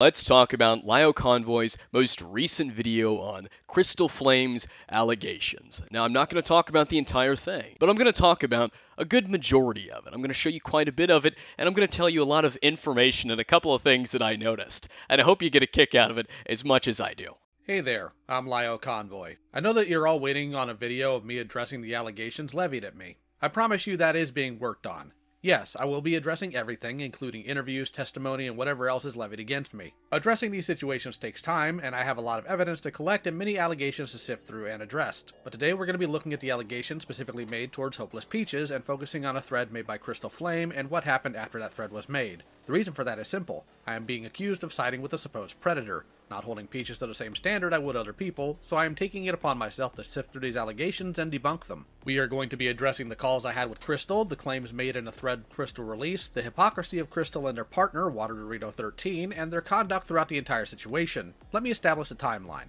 Let's talk about Lio Convoy's most recent video on Crystal Flames allegations. Now, I'm not going to talk about the entire thing, but I'm going to talk about a good majority of it. I'm going to show you quite a bit of it, and I'm going to tell you a lot of information and a couple of things that I noticed. And I hope you get a kick out of it as much as I do. Hey there, I'm Lio Convoy. I know that you're all waiting on a video of me addressing the allegations levied at me. I promise you that is being worked on. Yes, I will be addressing everything, including interviews, testimony, and whatever else is levied against me. Addressing these situations takes time, and I have a lot of evidence to collect and many allegations to sift through and addressed. But today we're going to be looking at the allegations specifically made towards Hopeless Peaches and focusing on a thread made by Crystal Flame and what happened after that thread was made. The reason for that is simple. I am being accused of siding with a supposed predator, not holding Peaches to the same standard I would other people, so I am taking it upon myself to sift through these allegations and debunk them. We are going to be addressing the calls I had with Crystal, the claims made in a thread Crystal released, the hypocrisy of Crystal and their partner, Water Dorito 13, and their conduct throughout the entire situation. Let me establish a timeline.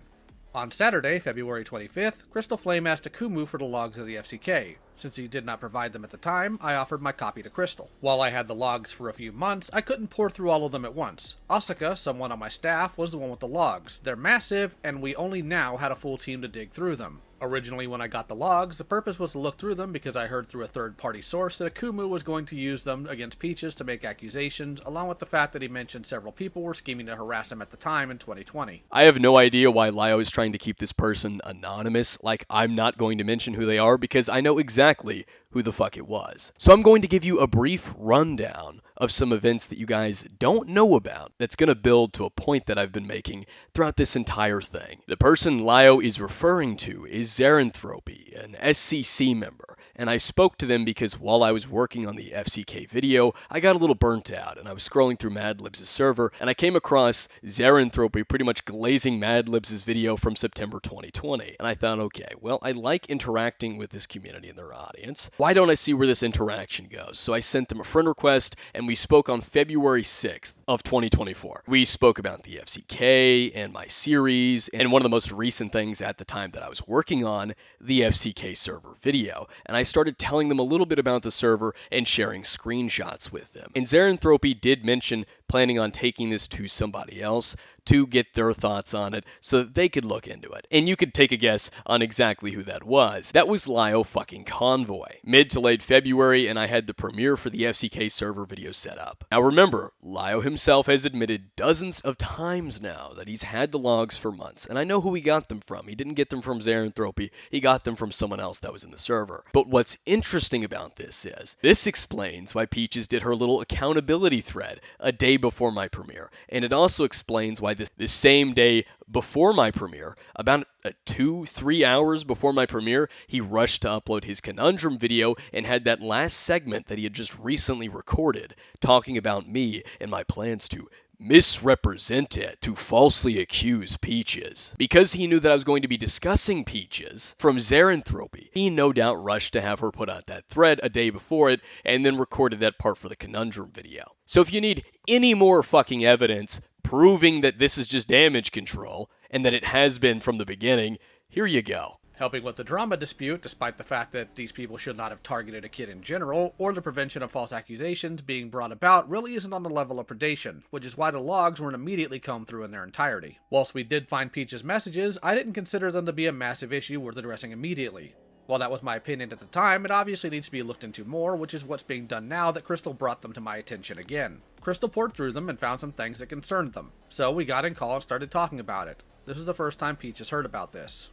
On Saturday, February 25th, Crystal Flame asked Akumu for the logs of the FCK. Since he did not provide them at the time, I offered my copy to Crystal. While I had the logs for a few months, I couldn't pour through all of them at once. Asuka, someone on my staff, was the one with the logs. They're massive, and we only now had a full team to dig through them. Originally, when I got the logs, the purpose was to look through them because I heard through a third-party source that Akumu was going to use them against Peaches to make accusations, along with the fact that he mentioned several people were scheming to harass him at the time in 2020. I have no idea why Lio is trying to keep this person anonymous. Like, I'm not going to mention who they are because I know exactly who the fuck it was. So I'm going to give you a brief rundown of some events that you guys don't know about that's going to build to a point that I've been making throughout this entire thing. The person Lio is referring to is Xeranthropy, an SCC member, and I spoke to them because while I was working on the FCK video, I got a little burnt out and I was scrolling through Madlibs' server and I came across Xeranthropy pretty much glazing Madlibs' video from September 2020. And I thought, okay, well, I like interacting with this community and their audience. Why don't I see where this interaction goes? So I sent them a friend request and we spoke on February 6th of 2024. We spoke about the FCK and my series and one of the most recent things at the time that I was working on, the FCK server video. And I started telling them a little bit about the server and sharing screenshots with them. And Xeranthropy did mention planning on taking this to somebody else to get their thoughts on it so that they could look into it. And you could take a guess on exactly who that was. That was Lio fucking Convoy. Mid to late February, and I had the premiere for the FCK server video set up. Now remember, Lio himself has admitted dozens of times now that he's had the logs for months, and I know who he got them from. He didn't get them from Xeranthropy, he got them from someone else that was in the server. But what's interesting about this is, this explains why Peaches did her little accountability thread a day before my premiere, and it also explains why this same day before my premiere, about 2-3 hours before my premiere, he rushed to upload his Conundrum video and had that last segment that he had just recently recorded talking about me and my plans to misrepresent it, to falsely accuse Peaches. Because he knew that I was going to be discussing Peaches from Xeranthropy, he no doubt rushed to have her put out that thread a day before it and then recorded that part for the Conundrum video. So if you need any more fucking evidence proving that this is just damage control and that it has been from the beginning, here you go. Helping with the drama dispute, despite the fact that these people should not have targeted a kid in general, or the prevention of false accusations being brought about, really isn't on the level of predation, which is why the logs weren't immediately combed through in their entirety. Whilst we did find Peach's messages, I didn't consider them to be a massive issue worth addressing immediately. While that was my opinion at the time, it obviously needs to be looked into more, which is what's being done now that Crystal brought them to my attention again. Crystal poured through them and found some things that concerned them, so we got in call and started talking about it. This is the first time Peach has heard about this.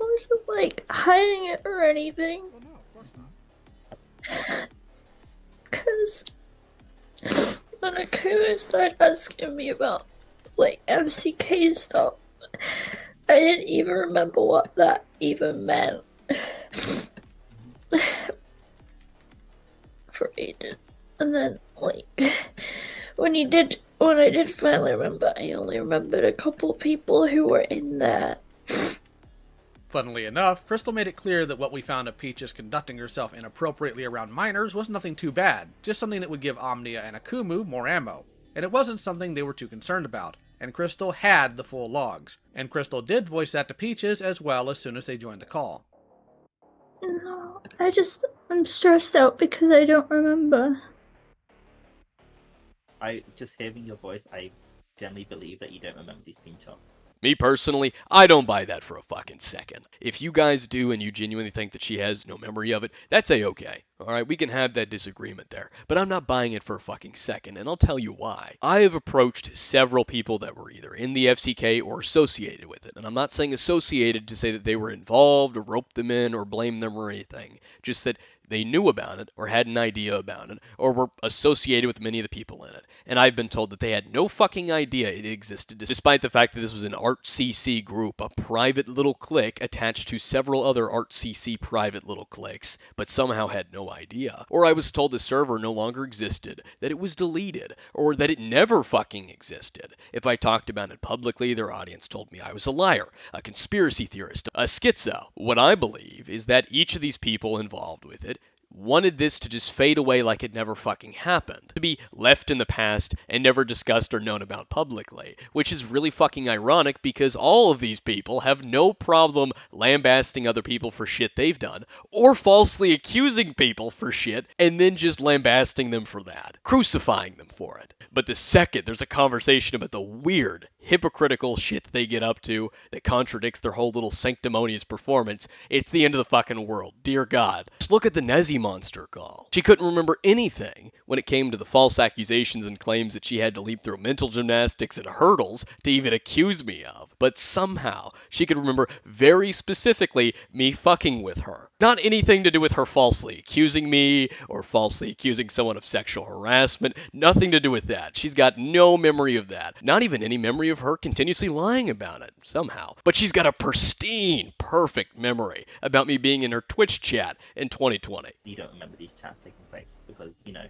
I wasn't like hiding it or anything. Oh no, of course not. Because when Akumu started asking me about like FCK stuff, I didn't even remember what that even meant. For ages. And then like when I did finally remember, I only remembered a couple people who were in there. Funnily enough, Crystal made it clear that what we found of Peaches conducting herself inappropriately around minors was nothing too bad, just something that would give Omnia and Akumu more ammo. And it wasn't something they were too concerned about, and Crystal had the full logs. And Crystal did voice that to Peaches as well as soon as they joined the call. No, I'm stressed out because I don't remember. Just hearing your voice, I generally believe that you don't remember these screenshots. Me personally, I don't buy that for a fucking second. If you guys do and you genuinely think that she has no memory of it, that's a-okay. Alright, we can have that disagreement there. But I'm not buying it for a fucking second, and I'll tell you why. I have approached several people that were either in the FCK or associated with it. And I'm not saying associated to say that they were involved or roped them in or blamed them or anything. Just that they knew about it or had an idea about it or were associated with many of the people in it. And I've been told that they had no fucking idea it existed, despite the fact that this was an ArtCC group, a private little clique attached to several other ArtCC private little cliques, but somehow had no idea. Or I was told the server no longer existed, that it was deleted, or that it never fucking existed. If I talked about it publicly, their audience told me I was a liar, a conspiracy theorist, a schizo. What I believe is that each of these people involved with it wanted this to just fade away like it never fucking happened, to be left in the past and never discussed or known about publicly, which is really fucking ironic because all of these people have no problem lambasting other people for shit they've done, or falsely accusing people for shit and then just lambasting them for that, crucifying them for it. But the second there's a conversation about the weird, hypocritical shit that they get up to that contradicts their whole little sanctimonious performance, it's the end of the fucking world. Dear God. Just look at the Nezzy monster call. She couldn't remember anything when it came to the false accusations and claims that she had to leap through mental gymnastics and hurdles to even accuse me of. But somehow, she could remember very specifically me fucking with her. Not anything to do with her falsely accusing me or falsely accusing someone of sexual harassment. Nothing to do with that. She's got no memory of that. Not even any memory of her continuously lying about it, somehow. But she's got a pristine, perfect memory about me being in her Twitch chat in 2020. You don't remember these chats taking place because, you know,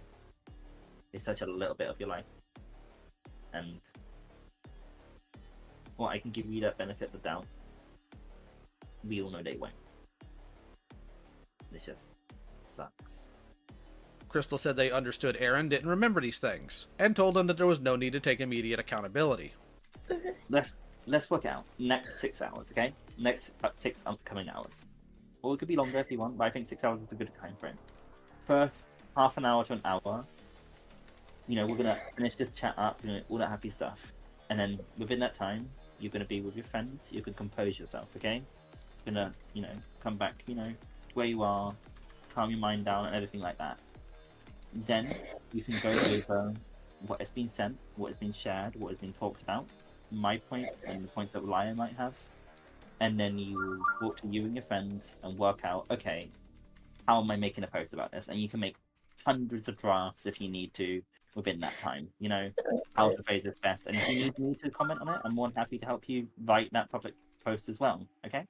it's such a little bit of your life. And well, I can give you that benefit of the doubt. We all know they won't. It just sucks. Crystal said they understood Aaron didn't remember these things, and told them that there was no need to take immediate accountability. Let's work out next 6 hours, okay? Next 6 upcoming hours. Or it could be longer if you want, but I think 6 hours is a good time frame. First half an hour to an hour, you know, we're gonna finish this chat up, you know, all that happy stuff. And then within that time, you're gonna be with your friends, you can compose yourself, okay? You're gonna, you know, come back, you know, to where you are, calm your mind down and everything like that. Then you can go over what has been sent, what has been shared, what has been talked about, my points and the points that Lio might have. And then you talk to you and your friends and work out, okay, how am I making a post about this? And you can make hundreds of drafts if you need to within that time, you know, how to phrase this best. And if you need me to comment on it, I'm more than happy to help you write that public post as well, okay?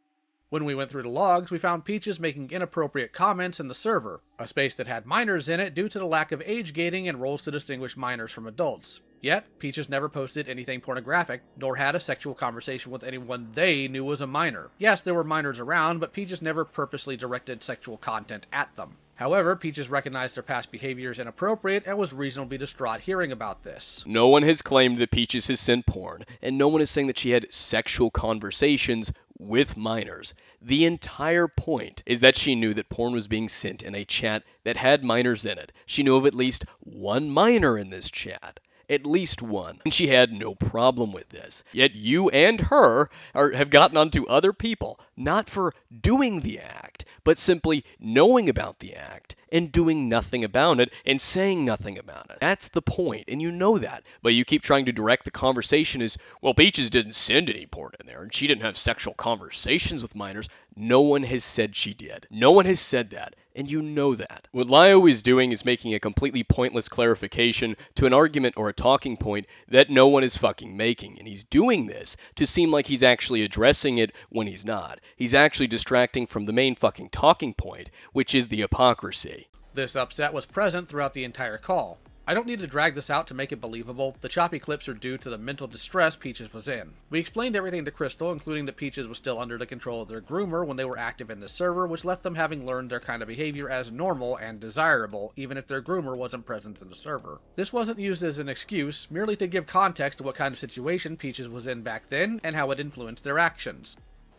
When we went through the logs, we found Peaches making inappropriate comments in the server, a space that had minors in it due to the lack of age gating and rules to distinguish minors from adults. Yet, Peaches never posted anything pornographic, nor had a sexual conversation with anyone they knew was a minor. Yes, there were minors around, but Peaches never purposely directed sexual content at them. However, Peaches recognized their past behavior as inappropriate and was reasonably distraught hearing about this. No one has claimed that Peaches has sent porn, and no one is saying that she had sexual conversations with minors. The entire point is that she knew that porn was being sent in a chat that had minors in it. She knew of at least one minor in this chat. At least one. And she had no problem with this. Yet you and her have gotten onto other people, not for doing the act, but simply knowing about the act and doing nothing about it and saying nothing about it. That's the point, and you know that. But you keep trying to direct the conversation as, well, Peaches didn't send any porn in there, and she didn't have sexual conversations with minors. No one has said she did. No one has said that, and you know that. What Lio is doing is making a completely pointless clarification to an argument or a talking point that no one is fucking making, and he's doing this to seem like he's actually addressing it when he's not. He's actually distracting from the main fucking talking point, which is the hypocrisy. This upset was present throughout the entire call. I don't need to drag this out to make it believable. The choppy clips are due to the mental distress Peaches was in. We explained everything to Crystal, including that Peaches was still under the control of their groomer when they were active in the server, which left them having learned their kind of behavior as normal and desirable, even if their groomer wasn't present in the server. This wasn't used as an excuse, merely to give context to what kind of situation Peaches was in back then and how it influenced their actions.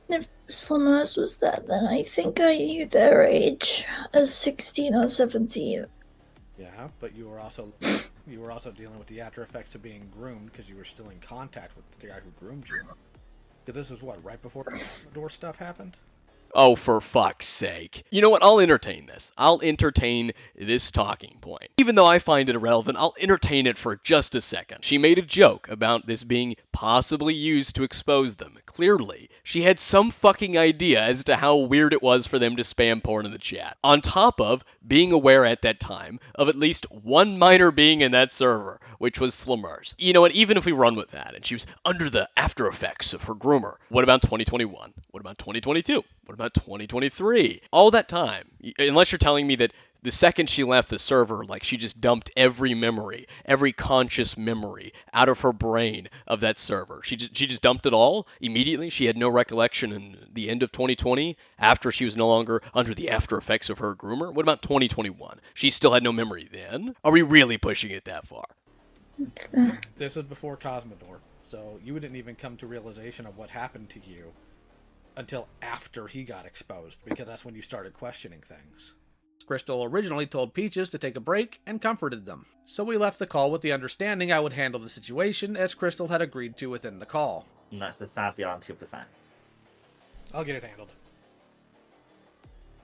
If Slummers was there, then I think I knew their age as 16 or 17. Yeah, but you were also... You were also dealing with the after effects of being groomed because you were still in contact with the guy who groomed you. Because this was what, right before the door stuff happened? Oh, for fuck's sake. You know what? I'll entertain this. I'll entertain this talking point. Even though I find it irrelevant, I'll entertain it for just a second. She made a joke about this being possibly used to expose them. Clearly, she had some fucking idea as to how weird it was for them to spam porn in the chat. On top of being aware at that time of at least one minor being in that server, which was Slimmers. You know what? Even if we run with that, and she was under the after effects of her groomer, what about 2021? What about 2022? What about 2023? All that time, unless you're telling me that the second she left the server, like she just dumped every memory, every conscious memory out of her brain of that server. She just dumped it all immediately. She had no recollection in the end of 2020 after she was no longer under the after effects of her groomer. What about 2021? She still had no memory then? Are we really pushing it that far? This is before Cosmodor, so you didn't even come to realization of what happened to you until after he got exposed, because that's when you started questioning things. Crystal originally told Peaches to take a break and comforted them, so we left the call with the understanding I would handle the situation as Crystal had agreed to within the call. And that's the sad reality of the fact. I'll get it handled.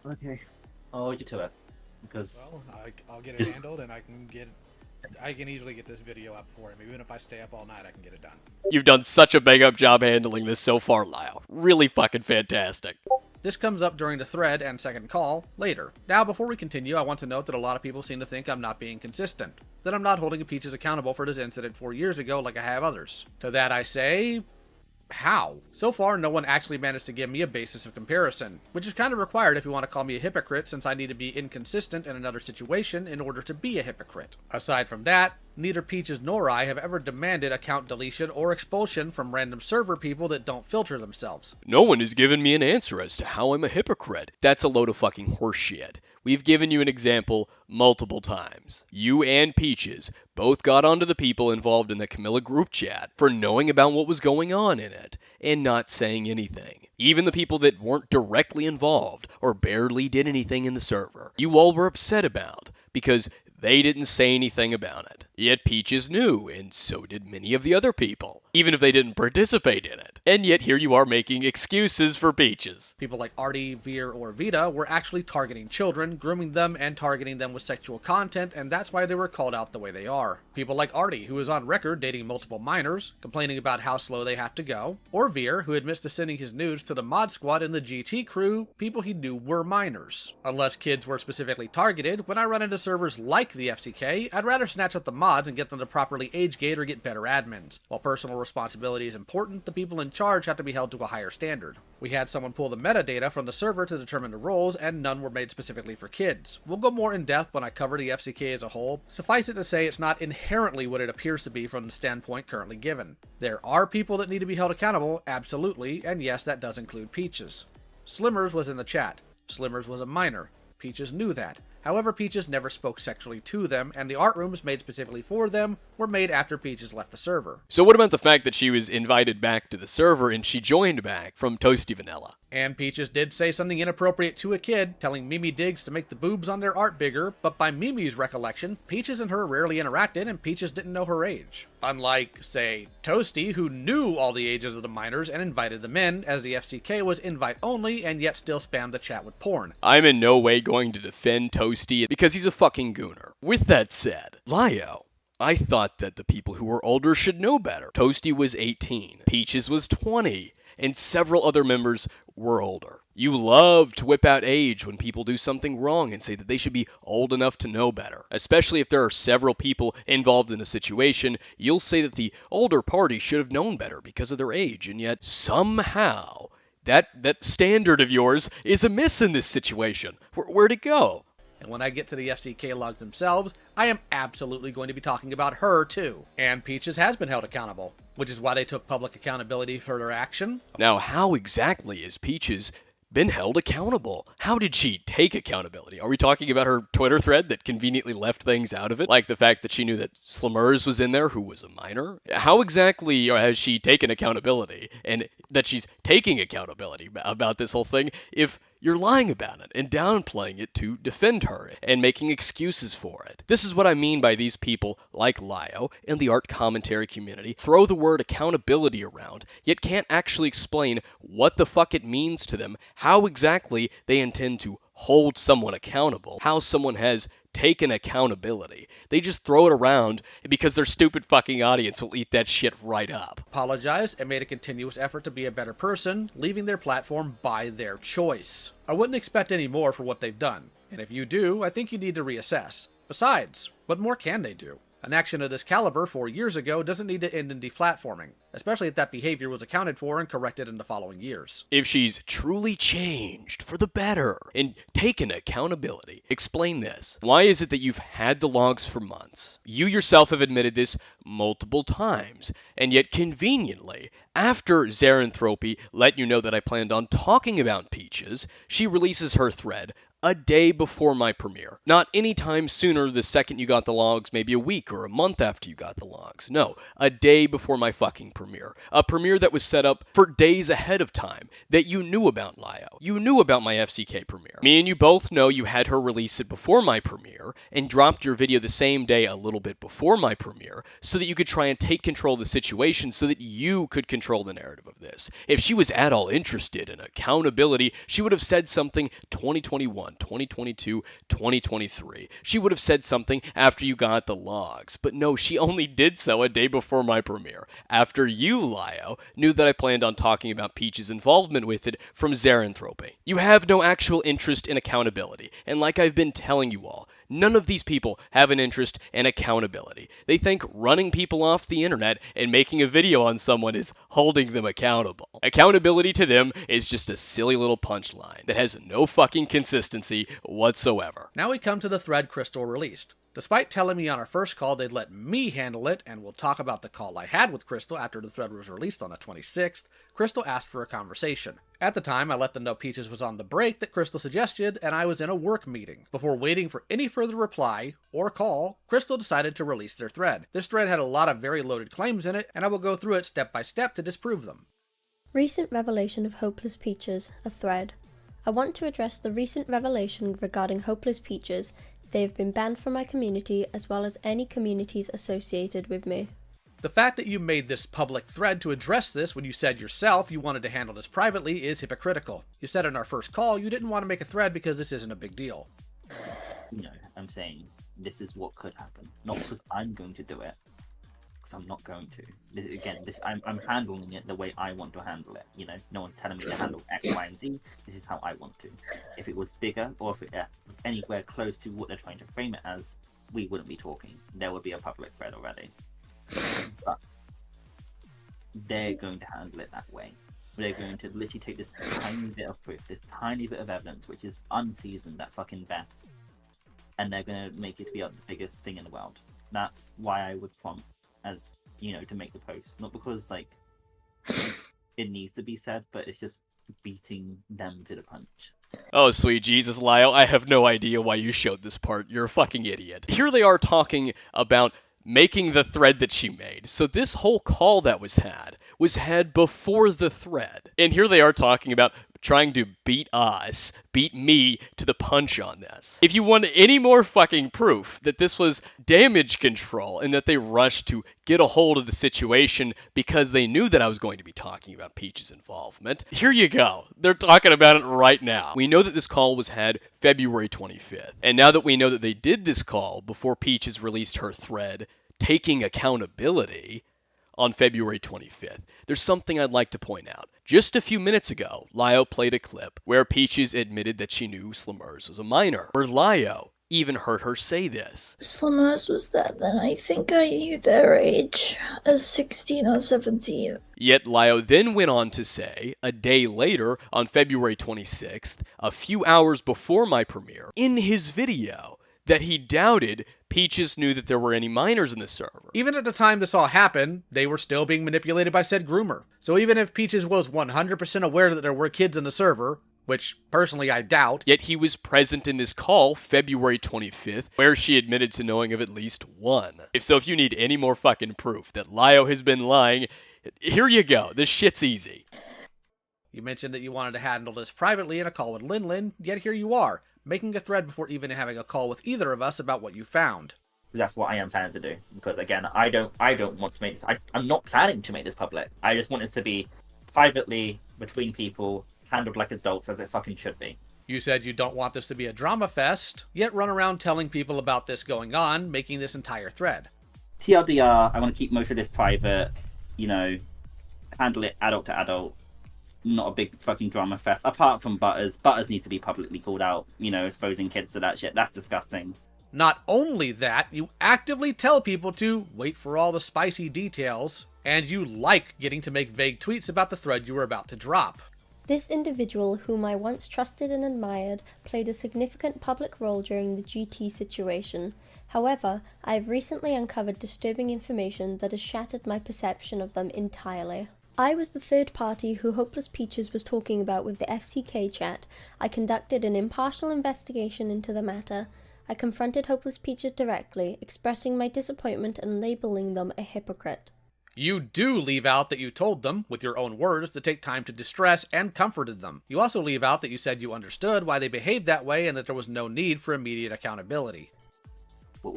Okay. Oh, you to it. Because... Well, I'll get it handled, and I can easily get this video up for him. Even if I stay up all night, I can get it done. You've done such a bang up job handling this so far, Lio. Really fucking fantastic. This comes up during the thread and second call later. Now, before we continue, I want to note that a lot of people seem to think I'm not being consistent, that I'm not holding Peaches accountable for this incident 4 years ago like I have others. To that I say, how? So far, no one actually managed to give me a basis of comparison, which is kind of required if you want to call me a hypocrite, since I need to be inconsistent in another situation in order to be a hypocrite. Aside from that, neither Peaches nor I have ever demanded account deletion or expulsion from random server people that don't filter themselves. No one has given me an answer as to how I'm a hypocrite. That's a load of fucking horseshit. We've given you an example multiple times. You and Peaches both got onto the people involved in the Camilla group chat for knowing about what was going on in it and not saying anything. Even the people that weren't directly involved or barely did anything in the server, you all were upset about because they didn't say anything about it. Yet Peaches knew, and so did many of the other people, even if they didn't participate in it. And yet here you are making excuses for Peaches. People like Artie, Veer, or Vita were actually targeting children, grooming them, and targeting them with sexual content, and that's why they were called out the way they are. People like Artie, who is on record dating multiple minors, complaining about how slow they have to go, or Veer, who admits to sending his nudes to the mod squad and the GT crew, people he knew were minors. Unless kids were specifically targeted, when I run into servers like the FCK, I'd rather snatch up the mods and get them to properly age gate or get better admins. While personal responsibility is important, the people in charge have to be held to a higher standard. We had someone pull the metadata from the server to determine the roles, and none were made specifically for kids. We'll go more in depth when I cover the FCK as a whole. Suffice it to say, it's not inherently what it appears to be from the standpoint currently given. There are people that need to be held accountable, absolutely, and yes, that does include Peaches. Slimmers was in the chat. Slimmers was a minor. Peaches knew that. However, Peaches never spoke sexually to them, and the art rooms made specifically for them were made after Peaches left the server. So what about the fact that she was invited back to the server and she joined back from Toasty Vanilla? And Peaches did say something inappropriate to a kid, telling Mimi Diggs to make the boobs on their art bigger, but by Mimi's recollection, Peaches and her rarely interacted and Peaches didn't know her age. Unlike, say, Toasty, who knew all the ages of the minors and invited them in, as the FCK was invite only and yet still spammed the chat with porn. I'm in no way going to defend Toasty because he's a fucking gooner. With that said, Lio, I thought that the people who were older should know better. Toasty was 18, Peaches was 20, and several other members were older. You love to whip out age when people do something wrong and say that they should be old enough to know better. Especially if there are several people involved in a situation, you'll say that the older party should have known better because of their age, and yet somehow that standard of yours is amiss in this situation. Where'd it go? And when I get to the FCK logs themselves, I am absolutely going to be talking about her too. And Peaches has been held accountable, which is why they took public accountability for their action. Now, how exactly is Peaches been held accountable? How did she take accountability? Are we talking about her Twitter thread that conveniently left things out of it? Like the fact that she knew that Slimmers was in there, who was a minor? How exactly has she taken accountability, and that she's taking accountability about this whole thing if You're lying about it and downplaying it to defend her and making excuses for it. This is what I mean by these people like Lio in the art commentary community throw the word accountability around, yet can't actually explain what the fuck it means to them, how exactly they intend to hold someone accountable, how someone has taken accountability. They just throw it around because their stupid fucking audience will eat that shit right up. Apologized and made a continuous effort to be a better person, leaving their platform by their choice. I wouldn't expect any more for what they've done, and if you do, I think you need to reassess. Besides, what more can they do? An action of this caliber 4 years ago doesn't need to end in deplatforming, especially if that behavior was accounted for and corrected in the following years. If she's truly changed for the better and taken accountability, explain this. Why is it that you've had the logs for months? You yourself have admitted this multiple times, and yet conveniently, after Xeranthropy let you know that I planned on talking about Peaches, she releases her thread a day before my premiere. Not any time sooner the second you got the logs, maybe a week or a month after you got the logs. No, a day before my fucking premiere. A premiere that was set up for days ahead of time, that you knew about, Lio. You knew about my FCK premiere. Me and you both know you had her release it before my premiere, and dropped your video the same day a little bit before my premiere, so that you could try and take control of the situation so that you could control the narrative of this. If she was at all interested in accountability, she would have said something 2021, 2022, 2023. She would have said something after you got the logs. But no, she only did so a day before my premiere, after you, Lio, knew that I planned on talking about Peach's involvement with it from Xeranthropy. You have no actual interest in accountability, and like I've been telling you all, none of these people have an interest in accountability. They think running people off the internet and making a video on someone is holding them accountable. Accountability to them is just a silly little punchline that has no fucking consistency whatsoever. Now we come to the thread Crystal released. Despite telling me on our first call they'd let me handle it, and we'll talk about the call I had with Crystal after the thread was released on the 26th, Crystal asked for a conversation. At the time, I let them know Peaches was on the break that Crystal suggested, and I was in a work meeting. Before waiting for any further reply or call, Crystal decided to release their thread. This thread had a lot of very loaded claims in it, and I will go through it step by step to disprove them. Recent revelation of Hopeless Peaches, a thread. I want to address the recent revelation regarding Hopeless Peaches. They have been banned from my community as well as any communities associated with me. The fact that you made this public thread to address this when you said yourself you wanted to handle this privately is hypocritical. You said in our first call you didn't want to make a thread because this isn't a big deal. No, I'm saying this is what could happen. Not because I'm going to do it, because I'm not going to. I'm handling it the way I want to handle it. You know, no one's telling me to handle X, Y, and Z. This is how I want to. If it was bigger, or if it was anywhere close to what they're trying to frame it as, we wouldn't be talking. There would be a public thread already. But they're going to handle it that way. They're going to literally take this tiny bit of proof, this tiny bit of evidence, which is unseasoned at fucking best, and they're going to make it to be the biggest thing in the world. That's why I would prompt as, you know, to make the post. Not because, like, it needs to be said, but it's just beating them to the punch. Oh, sweet Jesus, Lio, I have no idea why you showed this part. You're a fucking idiot. Here they are talking about making the thread that she made. So this whole call that was had before the thread. And here they are talking about trying to beat me to the punch on this. If you want any more fucking proof that this was damage control and that they rushed to get a hold of the situation because they knew that I was going to be talking about Peach's involvement, here you go. They're talking about it right now. We know that this call was had February 25th. And now that we know that they did this call before Peaches released her thread taking accountability on February 25th, there's something I'd like to point out. Just a few minutes ago, Lio played a clip where Peaches admitted that she knew Slamers was a minor, where Lio even heard her say this. Slummers was that then? I think I knew their age as 16 or 17. Yet Lio then went on to say, a day later, on February 26th, a few hours before my premiere, in his video, that he doubted Peaches knew that there were any minors in the server. Even at the time this all happened, they were still being manipulated by said groomer. So even if Peaches was 100% aware that there were kids in the server, which personally I doubt, yet he was present in this call February 25th, where she admitted to knowing of at least one. If you need any more fucking proof that Lio has been lying, here you go. This shit's easy. You mentioned that you wanted to handle this privately in a call with Lin, yet here you are, making a thread before even having a call with either of us about what you found. That's what I am planning to do. Because again, I don't want to make this. I'm not planning to make this public. I just want this to be privately between people, handled like adults as it fucking should be. You said you don't want this to be a drama fest, yet run around telling people about this going on, making this entire thread. TLDR, I want to keep most of this private, handle it adult to adult. Not a big fucking drama fest. Apart from Butters. Butters needs to be publicly called out, exposing kids to that shit. That's disgusting. Not only that, you actively tell people to wait for all the spicy details, and you like getting to make vague tweets about the thread you were about to drop. This individual, whom I once trusted and admired, played a significant public role during the GT situation. However, I have recently uncovered disturbing information that has shattered my perception of them entirely. I was the third party who Hopeless Peaches was talking about with the FCK chat. I conducted an impartial investigation into the matter. I confronted Hopeless Peaches directly, expressing my disappointment and labeling them a hypocrite. You do leave out that you told them, with your own words, to take time to distress and comforted them. You also leave out that you said you understood why they behaved that way and that there was no need for immediate accountability. What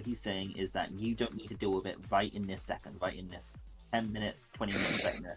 he's saying is that you don't need to deal with it right in this second, right in this 10 minutes, 20 minutes, second.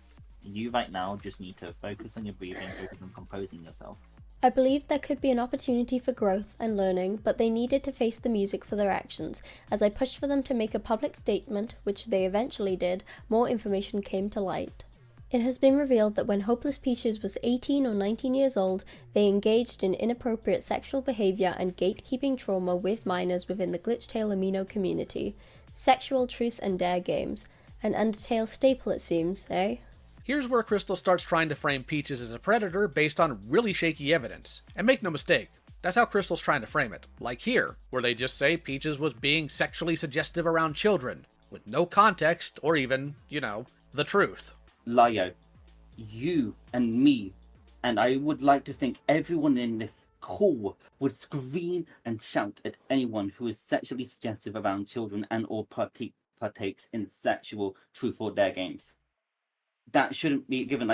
You right now just need to focus on your breathing, focus on composing yourself. I believed there could be an opportunity for growth and learning, but they needed to face the music for their actions. As I pushed for them to make a public statement, which they eventually did, more information came to light. It has been revealed that when Hopeless Peaches was 18 or 19 years old, they engaged in inappropriate sexual behavior and gatekeeping trauma with minors within the Glitchtail Amino community. Sexual truth and dare games. An Undertale staple, it seems, eh? Here's where Crystal starts trying to frame Peaches as a predator based on really shaky evidence. And make no mistake, that's how Crystal's trying to frame it. Like here, where they just say Peaches was being sexually suggestive around children, with no context or even, the truth. Lio, you and me, and I would like to think everyone in this call would scream and shout at anyone who is sexually suggestive around children and or partakes in sexual truth or dare games. That shouldn't be given,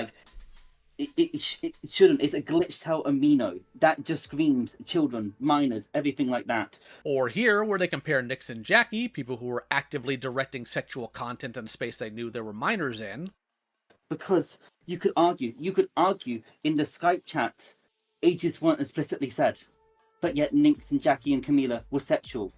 it shouldn't. It's a Glitchtail Amino. That just screams children, minors, everything like that. Or here, where they compare Nix and Jackie, people who were actively directing sexual content in a space they knew there were minors in. Because you could argue in the Skype chats, ages weren't explicitly said, but yet Nix and Jackie and Camila were sexual.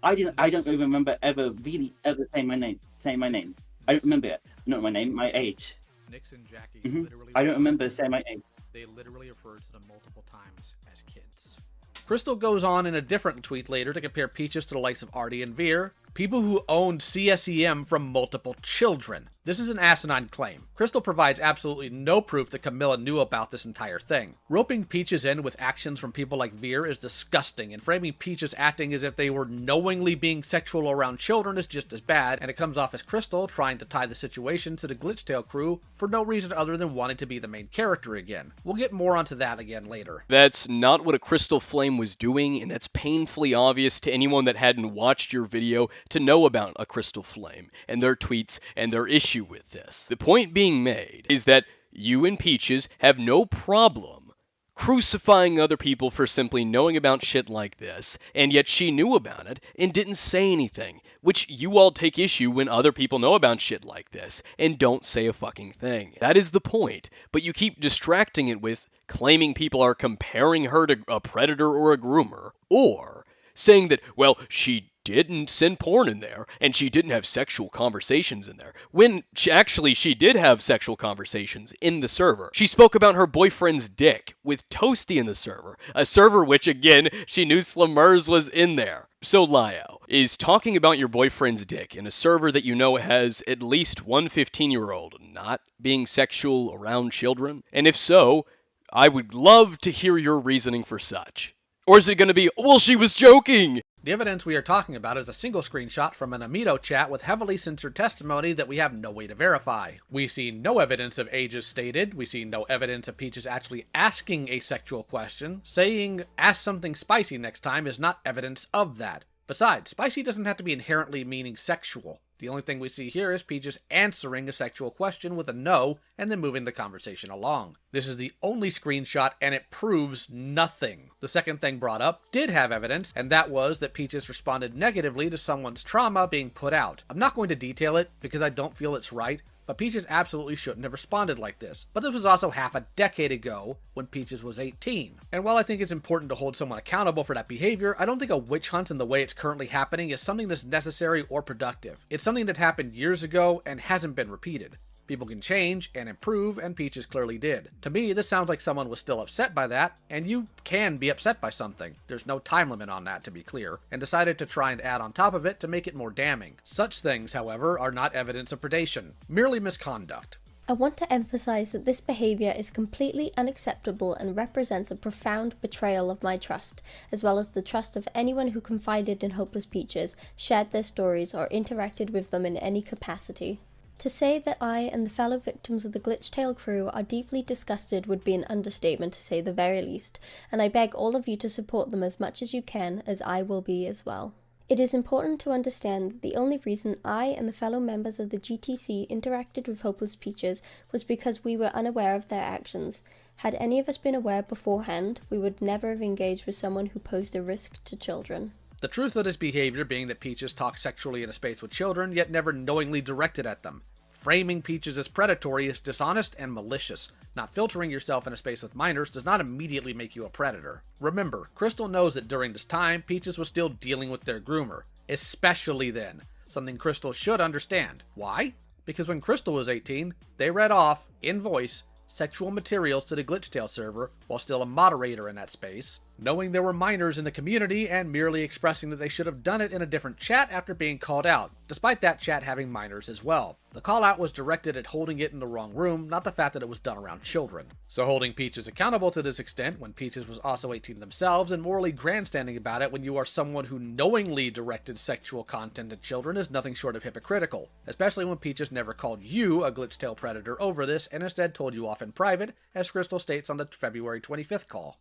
I don't even remember ever saying my name. I don't remember it. Not my name, my age. Nix and Jackie literally. I don't remember saying my age. They literally referred to them multiple times as kids. Crystal goes on in a different tweet later to compare Peaches to the likes of Artie and Veer, people who owned CSEM from multiple children. This is an asinine claim. Crystal provides absolutely no proof that Camilla knew about this entire thing. Roping Peaches in with actions from people like Veer is disgusting, and framing Peaches acting as if they were knowingly being sexual around children is just as bad, and it comes off as Crystal trying to tie the situation to the Glitchtail crew for no reason other than wanting to be the main character again. We'll get more onto that again later. That's not what a Crystal Flame was doing, and that's painfully obvious to anyone that hadn't watched your video to know about a Crystal Flame and their tweets and their issue with this. The point being made is that you and Peaches have no problem crucifying other people for simply knowing about shit like this, and yet she knew about it and didn't say anything, which you all take issue when other people know about shit like this and don't say a fucking thing. That is the point, but you keep distracting it with claiming people are comparing her to a predator or a groomer, or saying that, well, she didn't send porn in there, and she didn't have sexual conversations in there, when she did have sexual conversations in the server. She spoke about her boyfriend's dick with Toasty in the server, a server which, again, she knew Slimmers was in there. So Lio, is talking about your boyfriend's dick in a server that you know has at least one 15-year-old not being sexual around children? And if so, I would love to hear your reasoning for such. Or is it going to be, well, she was joking? The evidence we are talking about is a single screenshot from an Amito chat with heavily censored testimony that we have no way to verify. We see no evidence of ages stated, we see no evidence of Peaches actually asking a sexual question. Saying, ask something spicy next time is not evidence of that. Besides, spicy doesn't have to be inherently meaning sexual. The only thing we see here is Peaches answering a sexual question with a no and then moving the conversation along. This is the only screenshot and it proves nothing. The second thing brought up did have evidence, and that was that Peaches responded negatively to someone's trauma being put out. I'm not going to detail it because I don't feel it's right, but Peaches absolutely shouldn't have responded like this. But this was also half a decade ago when Peaches was 18. And while I think it's important to hold someone accountable for that behavior, I don't think a witch hunt in the way it's currently happening is something that's necessary or productive. It's something that happened years ago and hasn't been repeated. People can change and improve, and Peaches clearly did. To me, this sounds like someone was still upset by that, and you can be upset by something. There's no time limit on that, to be clear, and decided to try and add on top of it to make it more damning. Such things, however, are not evidence of predation, merely misconduct. I want to emphasize that this behavior is completely unacceptable and represents a profound betrayal of my trust, as well as the trust of anyone who confided in Hopeless Peaches, shared their stories, or interacted with them in any capacity. To say that I and the fellow victims of the Glitchtail crew are deeply disgusted would be an understatement to say the very least, and I beg all of you to support them as much as you can, as I will be as well. It is important to understand that the only reason I and the fellow members of the GTC interacted with Hopeless Peaches was because we were unaware of their actions. Had any of us been aware beforehand, we would never have engaged with someone who posed a risk to children. The truth of this behavior being that Peaches talked sexually in a space with children, yet never knowingly directed at them. Framing Peaches as predatory is dishonest and malicious. Not filtering yourself in a space with minors does not immediately make you a predator. Remember, Crystal knows that during this time, Peaches was still dealing with their groomer. Especially then. Something Crystal should understand. Why? Because when Crystal was 18, they read off, in voice, sexual materials to the Glitchtail server while still a moderator in that space, knowing there were minors in the community and merely expressing that they should have done it in a different chat after being called out, despite that chat having minors as well. The call out was directed at holding it in the wrong room, not the fact that it was done around children. So holding Peaches accountable to this extent when Peaches was also 18 themselves and morally grandstanding about it when you are someone who knowingly directed sexual content at children is nothing short of hypocritical, especially when Peaches never called you a Glitchtail predator over this and instead told you off in private, as Crystal states on the February 25th call.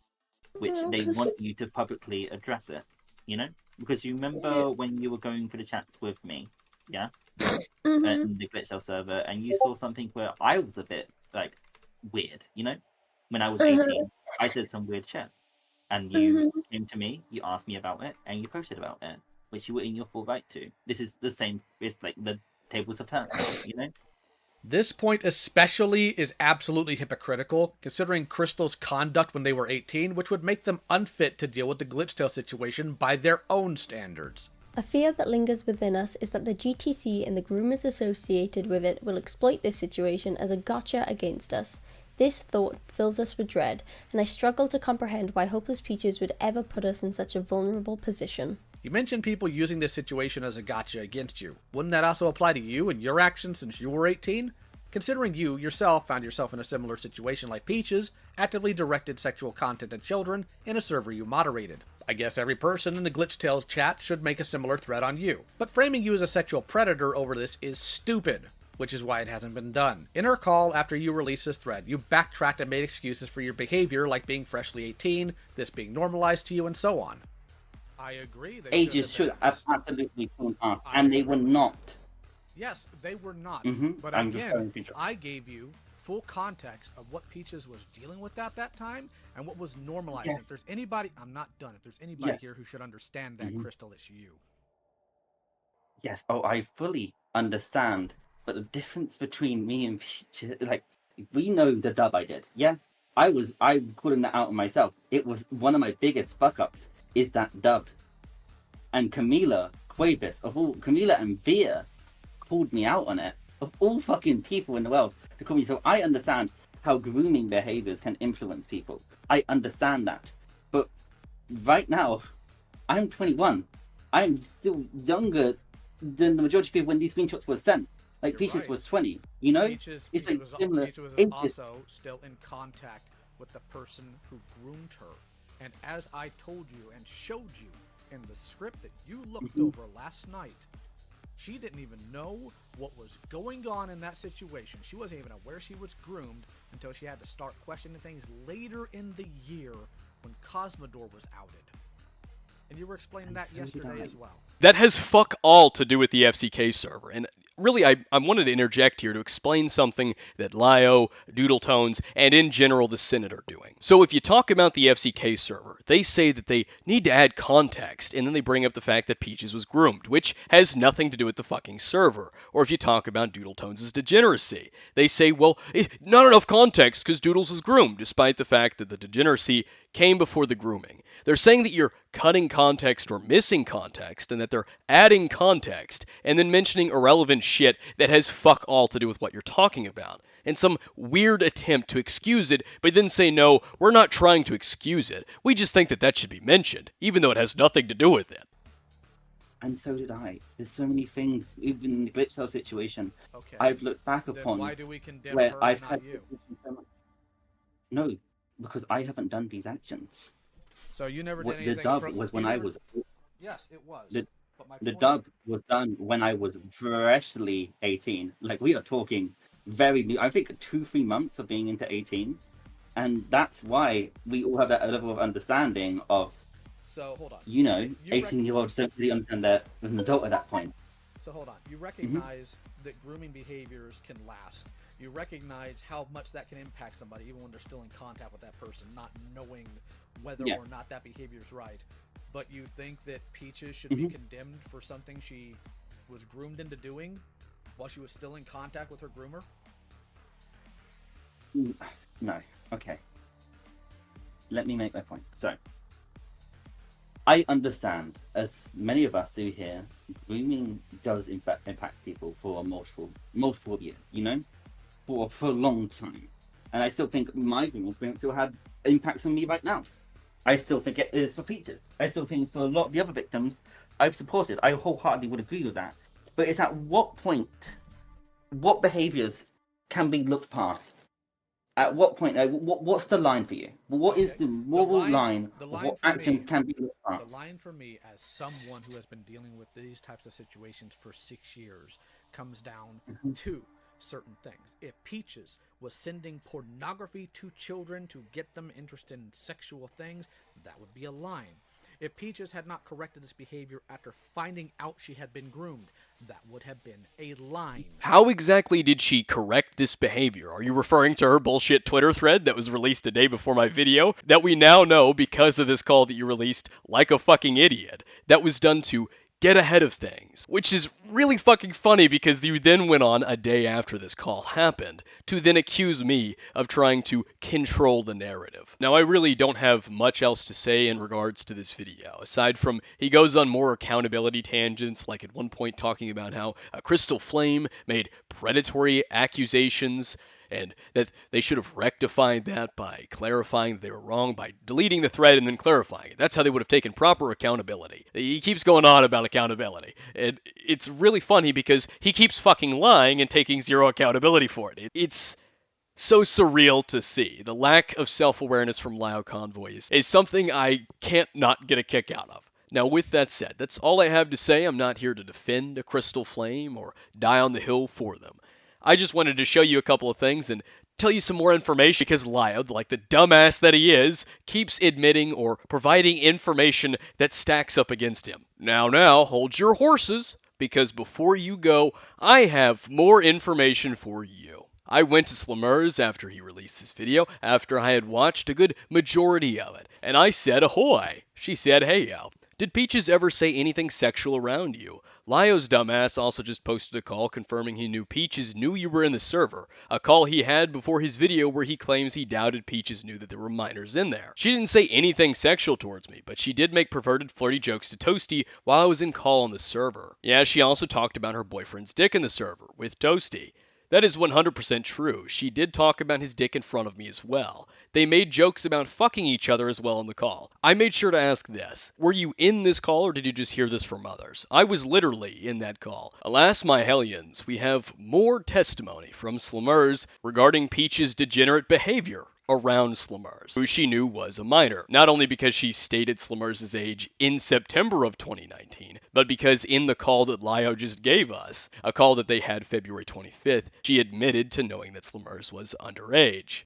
Which they want you to publicly address it, you know? Because you remember when you were going for the chats with me, yeah? In the Glitchtail server, and you saw something where I was a bit, like, weird, you know? When I was 18, I said some weird shit. And you came to me, you asked me about it, and you posted about it, which you were in your full right to. This is the same, it's like the tables have turned, you know? This point especially is absolutely hypocritical, considering Crystal's conduct when they were 18, which would make them unfit to deal with the Glitchtail situation by their own standards. A fear that lingers within us is that the GTC and the groomers associated with it will exploit this situation as a gotcha against us. This thought fills us with dread, and I struggle to comprehend why Hopeless Peaches would ever put us in such a vulnerable position. You mentioned people using this situation as a gotcha against you. Wouldn't that also apply to you and your actions since you were 18? Considering you yourself found yourself in a similar situation like Peaches, actively directed sexual content at children in a server you moderated. I guess every person in the Glitchtails chat should make a similar threat on you. But framing you as a sexual predator over this is stupid, which is why it hasn't been done. In her call after you released this thread, you backtracked and made excuses for your behavior like being freshly 18, this being normalized to you, and so on. I agree. Ages should have absolutely gone up, and they were not. Yes, they were not. But I'm again, I gave you full context of what Peaches was dealing with at that time and what was normalizing. Yes. If there's anybody, I'm not done. If there's anybody here who should understand that, Crystal, it's you. Yes, oh, I fully understand. But the difference between me and Peaches, like, we know the dub I did, yeah? I'm calling that out on myself. It was one of my biggest fuck-ups, is that dub. And Camila and Via called me out on it. Of all fucking people in the world to call me. So I understand how grooming behaviors can influence people. I understand that. But right now, I'm 21. I'm still younger than the majority of people when these screenshots were sent. Like, Peaches was 20, you know? Peaches was also still in contact with the person who groomed her. And as I told you and showed you in the script that you looked over last night, she didn't even know what was going on in that situation. She wasn't even aware she was groomed until she had to start questioning things later in the year when Cosmodor was outed. And you were explaining And that so did yesterday I. as well. That has fuck all to do with the FCK server. And really, I wanted to interject here to explain something that Lio, Doodletones, and in general the Senate are doing. So if you talk about the FCK server, they say that they need to add context, and then they bring up the fact that Peaches was groomed, which has nothing to do with the fucking server. Or if you talk about Doodletones' degeneracy, they say, well, not enough context because Doodles is groomed, despite the fact that the degeneracy came before the grooming. They're saying that you're cutting context or missing context, and that they're adding context, and then mentioning irrelevant shit that has fuck all to do with what you're talking about. And some weird attempt to excuse it, but then say, no, we're not trying to excuse it. We just think that that should be mentioned, even though it has nothing to do with it. And so did I. There's so many things, even in the glitch cell situation, Okay. I've looked back Then upon why do we condemn where her I've and had not you? no, because I haven't done these actions. So you never did What the anything. dub from- was you when I never- was Yes, it was. the But my the point- dub was done when I was freshly 18. Like we are talking very new. I think 2-3 months of being into 18, and that's why we all have that level of understanding of, So hold on. you know, You 18-year-olds don't really understand that as an adult at that point. So hold on. You recognize that grooming behaviors can last. You recognize how much that can impact somebody, even when they're still in contact with that person, not knowing whether or Yes. not that behavior is right. But you think that Peaches should be condemned for something she was groomed into doing while she was still in contact with her groomer? No. Okay. Let me make my point. So, I understand, as many of us do here, grooming does in fact impact people for multiple years, you know? For a long time. And I still think my grooming experience still had impacts on me right now. I still think it is for Peaches. I still think it's for a lot of the other victims I've supported. I wholeheartedly would agree with that. But it's at what point, what behaviors can be looked past? At what point, what's the line for you? What is Okay. the moral line the of line what for actions me- can be looked The past? line for me, as someone who has been dealing with these types of situations for 6 years, comes down to certain things. If Peaches was sending pornography to children to get them interested in sexual things, that would be a line. If Peaches had not corrected this behavior after finding out she had been groomed, that would have been a line. How exactly did she correct this behavior? Are you referring to her bullshit Twitter thread that was released a day before my video? That we now know, because of this call that you released like a fucking idiot, that was done to get ahead of things. Which is really fucking funny because you then went on a day after this call happened to then accuse me of trying to control the narrative. Now, I really don't have much else to say in regards to this video, aside from he goes on more accountability tangents, like at one point talking about how a Crystal Flame made predatory accusations and that they should have rectified that by clarifying that they were wrong by deleting the thread and then clarifying it. That's how they would have taken proper accountability. He keeps going on about accountability. And it's really funny because he keeps fucking lying and taking zero accountability for it. It's so surreal to see. The lack of self-awareness from Lio Convoy is something I can't not get a kick out of. Now, with that said, that's all I have to say. I'm not here to defend a Crystal Flame or die on the hill for them. I just wanted to show you a couple of things and tell you some more information because Lio, like the dumbass that he is, keeps admitting or providing information that stacks up against him. Now, hold your horses, because before you go, I have more information for you. I went to Slammer's after he released this video, after I had watched a good majority of it, and I said ahoy. She said, hey yo, did Peaches ever say anything sexual around you? Lio's dumbass also just posted a call confirming he knew Peaches knew you were in the server, a call he had before his video where he claims he doubted Peaches knew that there were minors in there. She didn't say anything sexual towards me, but she did make perverted flirty jokes to Toasty while I was in call on the server. Yeah, she also talked about her boyfriend's dick in the server with Toasty. That is 100% true. She did talk about his dick in front of me as well. They made jokes about fucking each other as well in the call. I made sure to ask this. Were you in this call or did you just hear this from others? I was literally in that call. Alas, my hellions, we have more testimony from Slammers regarding Peach's degenerate behavior around Slammers, who she knew was a minor. Not only because she stated Slammers' age in September of 2019, but because in the call that Lio just gave us, a call that they had February 25th, she admitted to knowing that Slammers was underage.